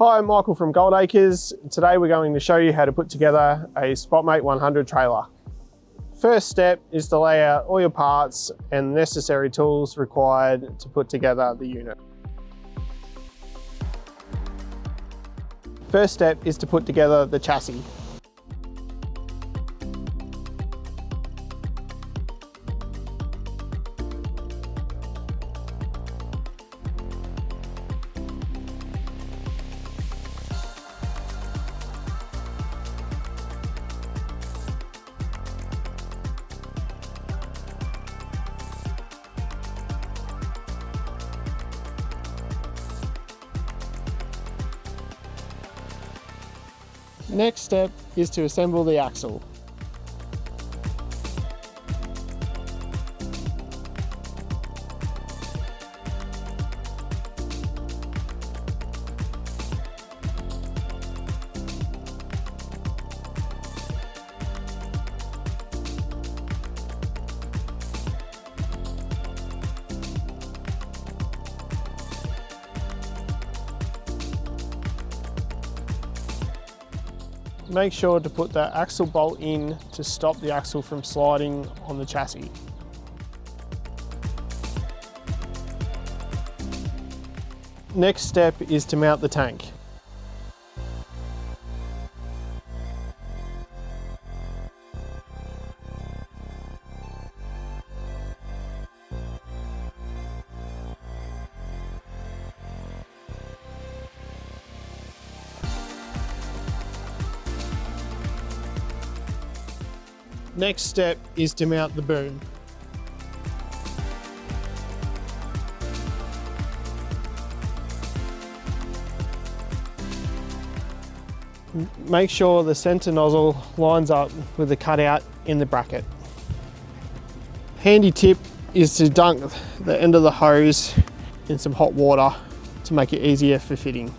Hi, I'm Michael from Goldacres. Today we're going to show you how to put together a Spotmate 100 trailer. First step is to lay out all your parts and necessary tools required to put together the unit. First step is to put together the chassis. Next step is to assemble the axle. Make sure to put the axle bolt in to stop the axle from sliding on the chassis. Next step is to mount the tank. Next step is to mount the boom. Make sure the center nozzle lines up with the cutout in the bracket. Handy tip is to dunk the end of the hose in some hot water to make it easier for fitting.